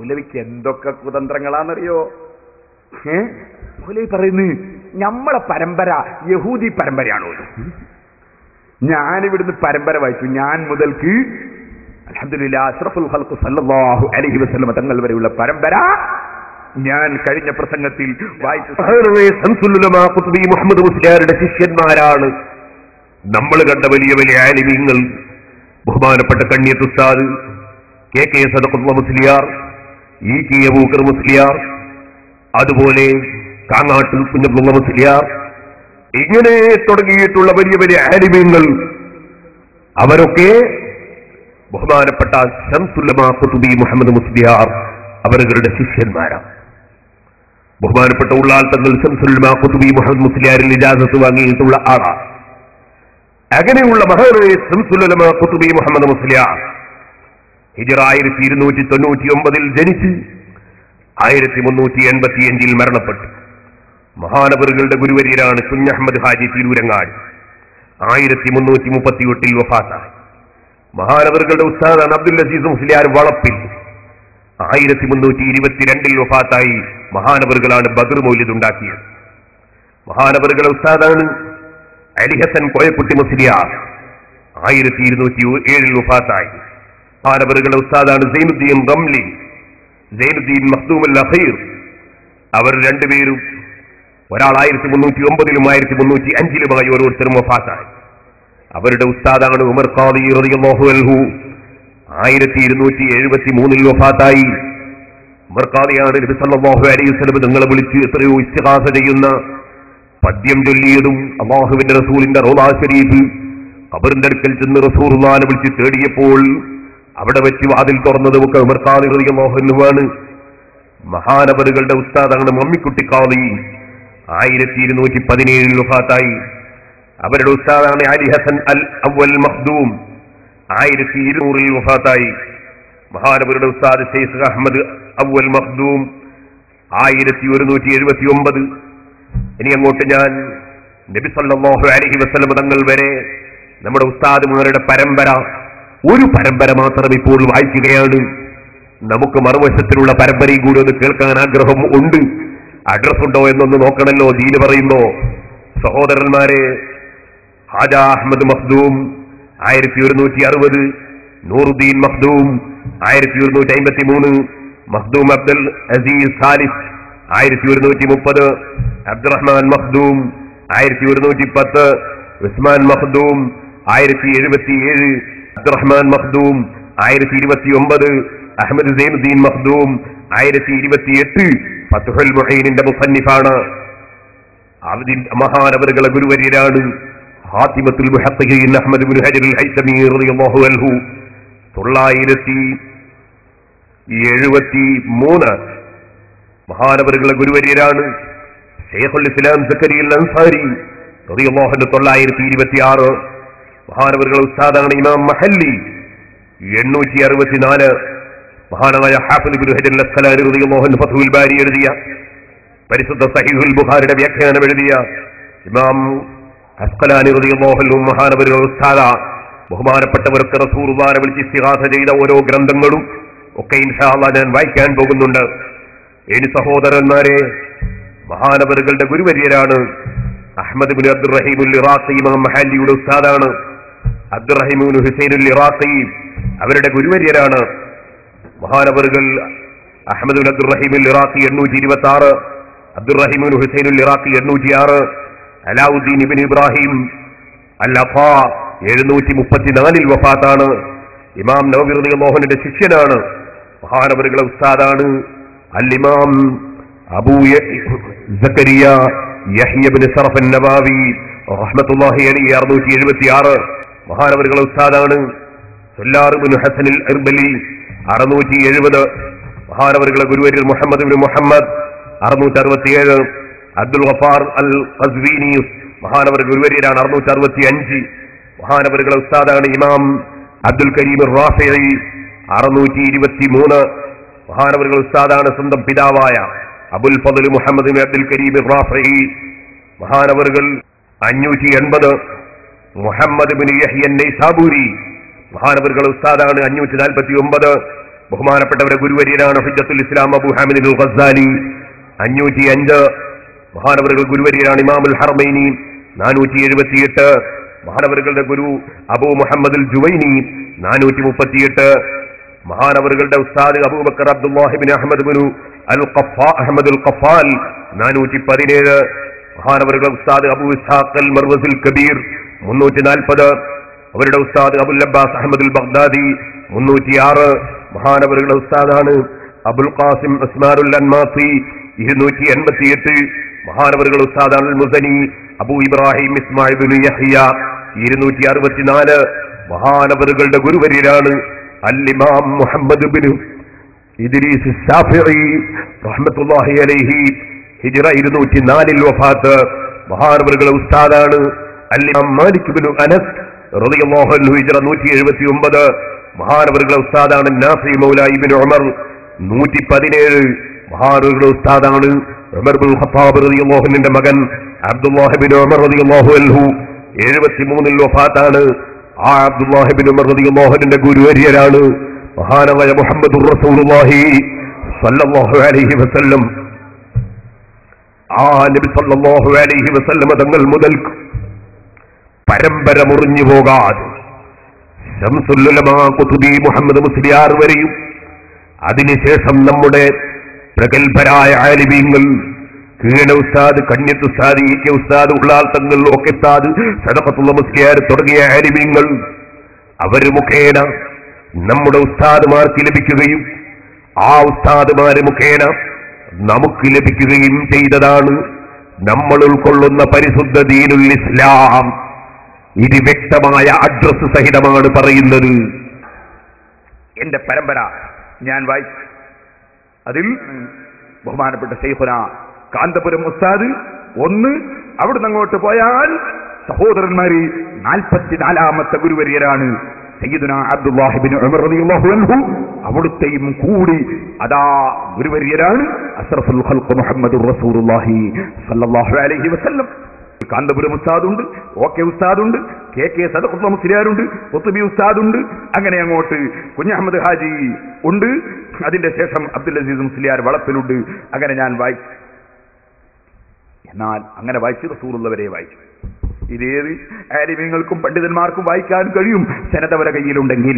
മൗലവിക്ക് എന്തൊക്കെ കുതന്ത്രങ്ങളാണെന്നറിയോ? മൗലവി പറയുന്നു നമ്മളെ പരമ്പര യഹൂദി പരമ്പരയാണോ? ഞാനിവിടുന്ന് പരമ്പര വായിച്ചു. ഞാൻ മുതൽക്ക് അൽഹംദുലില്ലാഹ് അഷ്റഫുൽ ഖൽഖ് സല്ലല്ലാഹു അലൈഹി വസല്ലം തങ്ങൾ വരെയുള്ള പരമ്പര ഞാൻ കഴിഞ്ഞ പ്രസംഗത്തിൽ വായിച്ചു. മുഹമ്മദ് മുസ്ലിയാരുടെ ശിഷ്യന്മാരാണ് നമ്മൾ കണ്ട വലിയ വലിയ ആലിമീങ്ങൾ. ബഹുമാനപ്പെട്ട കണ്ണിയത്ത് ഉസ്താദ് കെ സദഖത്തുള്ള മുസ്ലിയാർ, കെ അബൂബക്കർ മുസ്ലിയാർ, അതുപോലെ കാങ്ങാട്ട് കുഞ്ഞബ്ദുള്ള മുസ്ലിയാർ, ഇങ്ങനെ തുടങ്ങിയിട്ടുള്ള വലിയ വലിയ ആലിമീങ്ങൾ അവരൊക്കെ ബഹുമാനപ്പെട്ട ശംസുല്ലമാ ഖുതുബി മുഹമ്മദ് മുസ്ലിയാർ അവരുടെ ശിഷ്യന്മാരാണ്. ബഹുമാനപ്പെട്ട ഉള്ളാൽ തങ്ങൾ ശംസുല്ലമാ ഖുതുബി മുഹമ്മദ് മുസ്ലിയാരിൽ ഇജാസത്ത് വാങ്ങിയിട്ടുള്ള ആളാണ്. അങ്ങനെയുള്ള മഹാനായ ശംസുല്ലമാ ഖുതുബി മുഹമ്മദ് മുസ്ലിയാർ ഹിജ്റ 1299 ജനിച്ച് 1385 മരണപ്പെട്ടു. മഹാനവറുകളുടെ ഗുരുവര്യരാണ് കുഞ്ഞഹമ്മദ് ഹാജി തിരൂരങ്ങാടി. 1338 വഫാത്തായി. മഹാനവറുകളുടെ ഉസ്താദാണ് അബ്ദുൽ അസീസ് മുസ്ലിയാർ വളപ്പിൽ. 1322 വഫാത്തായി. മഹാനവറുകളാണ് ബദർ മൗലിദ് ഉണ്ടാക്കിയത്. മഹാനവറുകളുടെ ഉസ്താദാണ് അലി ഹസൻ കോയക്കുട്ടി മുസ്ലിയാർ. 1207 വഫാത്തായി. മഹാനവറുകളുടെ ഉസ്താദാണ് സൈനുദ്ദീൻ റംലി, സൈനുദ്ദീൻ മഖ്ദൂം അൽ അഖീർ. അവർ രണ്ടുപേരും ഒരാൾ 1309 1305 ഓരോരുത്തരും വഫാത്തായി. അവരുടെ ഉസ്താദാണ് ഉമർ ഖാദി റളിയല്ലാഹു അൻഹു. 1273 വഫാത്തായി. ഉമർ ഖാദിയാണ് നബി സല്ലല്ലാഹു അലൈഹി വസല്ലം തങ്ങളെ വിളിച്ച് എത്രയോ ഇസ്തിഗാസ ചെയ്യുന്ന പദ്യം ചൊല്ലിയതും അല്ലാഹുവിന്റെ റസൂലിന്റെ റൗള ശരീഫ് ഖബറിന്റെ അടുക്കൽ ചെന്ന് റസൂലുള്ളാഹിനെ വിളിച്ച് തേടിയപ്പോൾ അവിടെ വെച്ച് വാതിൽ തുറന്നതും ഒക്കെ ഉമർ ഖാദി റളിയല്ലാഹു അൻഹുവാണ്. മഹാനവറുകളുടെ ഉസ്താദാണ് മമ്മിക്കുട്ടി ഖാദി. 1217 വഫാത്തായി. അവരുടെ ഉസ്താദാണ് അലി ഹസൻ അൽ അവൽ മഖ്ദൂം. 1200 വഫാത്തായി. മഹാനവരുടെ ഉസ്താദ് ശൈഖ് അഹമ്മദ് അവൽ മഖ്ദൂം 1179. ഇനി അങ്ങോട്ട് ഞാൻ നബി സല്ലല്ലാഹു അലൈഹി വസല്ലം തങ്ങൾ വരെ നമ്മുടെ ഉസ്താദുമാരുടെ പരമ്പര, ഒരു പരമ്പര മാത്രം ഇപ്പോൾ വായിക്കുകയാണ്. നമുക്ക് മറുവശത്തിലുള്ള പരമ്പരയും കൂടി ഒന്ന് കേൾക്കാൻ ആഗ്രഹം ഉണ്ട്. അഡ്രസ് ഉണ്ടോ എന്നൊന്ന് നോക്കണല്ലോ ദീന് പറയുമ്പോ. സഹോദരന്മാരെ, ഹാജ അഹമ്മദ് മഖ്ദൂം 1160, നൂറുദ്ദീൻ മഖ്ദൂം 1153, മഖ്ദൂം അബ്ദുൽ അസീസ് സാലിസ് 1130, അബ്ദുറഹ്മാൻ മഖ്ദൂം 1110, ഉസ്മാൻ മഖ്ദൂം 1077, അബ്ദുറഹ്മാൻ മഖ്ദൂം 1029, അഹമ്മദ് സൈനുദ്ദീൻ മഖ്ദൂം 1028. ഫത്ഹുൽ മുഈനിന്റെ മുസന്നിഫാണ്. മഹാനവറുകളെ ഗുരുവര്യരാണ് ഹാത്തിമത്തുൽ മുഹഖഖീൻ അഹ്മദ് ഇബ്നു ഹജർ അൽ ഹൈതമി റളിയല്ലാഹു അൻഹു. 973 മഹാനവറുകളെ ഗുരുവര്യരാണ് ശൈഖുൽ ഇസ്ലാം സക്കരിയ അൽ അൻസാരി റളിയല്ലാഹു അൻഹു. 926 മഹാനവറുകളെ ഉസ്താദാണ് ഇമാം മഹല്ലി. 864 മഹാനായ ഹാഫിദ് ഇബ്നു ഹജർ അൽ അസ്ഖലാനി റളിയല്ലാഹു അൻഹു ഫത്ഹുൽ ബാരി എഴുതിയ പരിശുദ്ധ സഹീഹുൽ ബുഖാരിയുടെ വ്യാഖ്യാനം എഴുതിയ ഇമാം അസ്ഖലാനി റളിയല്ലാഹു അൻഹു മഹാനവറുകളുടെ ഉസ്താദ. ബഹുമാനപ്പെട്ടവർക്ക് റസൂലുള്ളാഹിനെ വിളിച്ച് ഇസ്തിഗാസ ചെയ്ത ഓരോ ഗ്രന്ഥങ്ങളും ഒക്കെ ഇൻഷാ അല്ലാഹ് ഞാൻ വായിക്കാൻ പോകുന്നുണ്ട്. ഇനി സഹോദരന്മാരെ, മഹാനവറുകളുടെ ഗുരുവര്യരാണ് അഹ്മദ് ഇബ്നു അബ്ദുറഹീം അൽ ഇറാഖി. ഇമാം മഹല്ലിയുടെ ഉസ്താദാണ് അബ്ദുറഹീം ഇബ്നു ഹുസൈൻ അൽ ഇറാഖി. അവരുടെ ഗുരുവര്യരാണ് മഹാനവറുകൾ അഹ്മദ് ഇബ്നു അബ്ദുറഹീം അൽ ഇറാഖി 826, അബ്ദുറഹീം ഇബ്നു ഹുസൈൻ അൽ ഇറാഖി 806, അലാവുദ്ദീൻ ഇബ്നു ഇബ്രാഹിം അൽ അഫാ 734 വഫാത്താണ്. ഇമാം നവവി റളിയല്ലാഹു അൻഹുവിന്റെ ശിഷ്യനാണ്. മഹാനവറുകളുടെ ഉസ്താദാണ് അൽ ഇമാം അബൂ സക്കരിയ യഹ്യ ഇബ്നു ശറഫ് അൻ-നവാവി റഹ്മത്തുള്ളാഹി അലൈഹി 676. മഹാനവറുകളുടെ ഉസ്താദാണ് സുല്ലാർ ഇബ്നു ഹസൻ അൽ ഇർബലി 670. മഹാനവറുകളുടെ ഗുരുവര്യർ മുഹമ്മദ് ഇബ്നു മുഹമ്മദ് 667. അബ്ദുൽ ഗഫാർ അൽ ഖസ്വീനി മഹാനവർ ഗുരുവര്യരാണ് 665. മഹാനവറുകളുടെ ഉസ്താദാണ് ഇമാം അബ്ദുൽ കരീം റാഫിഈ 623. മഹാനവറുകളുടെ ഉസ്താദാണ് സ്വന്തം പിതാവായ അബുൽ ഫضل മുഹമ്മദ് ഇബ്നു അബ്ദുൽ കരീം റാഫിഈ. മഹാനവറുകൾ 580. മുഹമ്മദ് ഇബ്നു യഹ്യ അൻ-നൈസാബൂരി മഹാനവറുകളുടെ ഉസ്താദാണ് 549. ബഹുമാനപ്പെട്ടവരെ ഗുരുവര്യനാണ് ഹുജ്ജത്തുൽ ഇസ്ലാം അബൂ ഹാമിദ് അൽ ഗസ്സാലി 505. മഹാനവറുകൾ ഗുരുവര്യനാണ് ഇമാമുൽ ഹറമൈനി 478. മഹാനവറുകളുടെ ഗുരു അബൂ മുഹമ്മദ് അൽ ജുവൈനി 438. മഹാനവറുകളുടെ ഉസ്താദ് അബൂബക്കർ അബ്ദുല്ലാഹി ഇബ്നു അഹ്മദ് ഇബ്നു അഹ്മദ് അൽ ഖഫാൽ 417. മഹാനവറുകളുടെ ഉസ്താദ് അബൂ ഇസ്ഹാഖ് അൽ മർവസിൽ കബീർ 340. അവരുടെ ഉസ്താദ് അബുൽ അബ്ബാസ് അഹ്മദ് അൽ ബഗ്ദാദി 306. മഹാനവറുകളുടെ ഉസ്താദാണ് അബുൽ ഖാസിം ഉസ്മാനുൽ അൻമാസി 288. മഹാനവറുകളുടെ ഉസ്താദാണ് അൽ മുസനി അബൂ ഇബ്രാഹിം ഇസ്മായിൽ ഇബ്നു യഹ്യ 264. മഹാനവറുകളുടെ ഗുരുവര്യരാണ് അൽ ഇമാം മുഹമ്മദ് ഇബ്നു ഇദ്രീസ് ശാഫിഈ റഹ്മത്തുള്ളാഹി അലൈഹി ഹിജ്റ 204 വഫാത്ത്. മഹാനവറുകളുടെ ഉസ്താദാണ് അൽ ഇമാം മാലിക് ഇബ്നു അനസ് റളിയല്ലാഹു അൻഹു ഹിജ്റ 179. മഹാനവറുകളുടെ ഉസ്താദാണ് നാഫി മൗല ഇബ്നു ഉമർ 117. മഹാനവറുകളുടെ ഉസ്താദാണ് ഉമർ ഇബ്നുൽ ഖത്താബ് റളിയല്ലാഹു അൻഹുവിന്റെ മകൻ അബ്ദുല്ലാഹി ഇബ്നു ഉമർ റളിയല്ലാഹു അൻഹു 73 വഫാത്താണ്. ആ അബ്ദുല്ലാഹി ഇബ്നു ഉമർ റളിയല്ലാഹു അൻഹുവിന്റെ ഗുരുവര്യരാണ് മഹാനായ മുഹമ്മദുർ റസൂലുള്ളാഹി സ്വല്ലല്ലാഹു അലൈഹി വസല്ലം. ആ നബി സ്വല്ലല്ലാഹു അലൈഹി വസല്ലം തങ്ങൾ മുതൽ പരമ്പര മുറിഞ്ഞു പോകാതെ ശംസുൽ ഉലമാ ഖുതുബി മുഹമ്മദ് മുസ്ലിയാർ വരെയും അതിനുശേഷം നമ്മുടെ പ്രഗൽഭരായ ആലിമീങ്ങൾ കീഴ ഉസ്താദ്, കണ്യത്ത് ഉസ്താദ്, ഇ കെ ഉസ്താദ്, ഉള്ളാൽ തങ്ങൾ, ഒക്കെ ഉസ്താദ്, സദഖത്തുള്ള മുസ്ലിയാർ തുടങ്ങിയ ആലിമീങ്ങൾ അവർ മുഖേന നമ്മുടെ ഉസ്താദുമാർക്ക് ലഭിക്കുകയും ആ ഉസ്താദുമാര് മുഖേന നമുക്ക് ലഭിക്കുകയും ചെയ്തതാണ് നമ്മൾ ഉൾക്കൊള്ളുന്ന പരിശുദ്ധ ദീനുൽ ഇസ്ലാം. ഇത് വ്യക്തമായ അഡ്രസ് സഹിതമാണ് പറയുന്നത്. എന്റെ പരമ്പര ഞാൻ വായിച്ചു. അതിൽ ബഹുമാനപ്പെട്ട ശൈഖുന കാന്തപുരം ഉസ്താദ് 1, അവിടുന്ന് അങ്ങോട്ട് പോയാൽ സഹോദരന്മാര് 44ാമത്തെ ഗുരുവര്യരാണ് സയ്യിദുനാ അബ്ദുല്ലാഹി ഇബ്നു ഉമർ റളിയല്ലാഹു അൻഹു. അവിടുത്തെയും കൂടി അതാ ഗുരുവര്യരാണ് അഷ്റഫുൽ ഖൽഖ് മുഹമ്മദുർ റസൂലുള്ളാഹി സ്വല്ലല്ലാഹു അലൈഹി വസല്ലം. Kanthapuram ഉസ്താദുണ്ട്, okay ഉസ്താദുണ്ട്, K K Sadakathulla മുസ്ലിയാരുണ്ട്, ഖുത്ബി ഉസ്താദുണ്ട്, അങ്ങനെ അങ്ങോട്ട് കുഞ്ഞഹമ്മദ് ഹാജി ഉണ്ട്. അതിന്റെ ശേഷം അബ്ദുൽ അസീസ് മുസ്ലിയാർ വളപ്പിലുണ്ട്. അങ്ങനെ ഞാൻ വായിച്ചു. എന്നാൽ അങ്ങനെ വായിച്ച് റസൂലുള്ളവരെ വായിച്ചു. ഇതേത് ആലിമീങ്ങൾക്കും പണ്ഡിതന്മാർക്കും വായിക്കാൻ കഴിയും സനദ് അവരുടെ കയ്യിലുണ്ടെങ്കിൽ.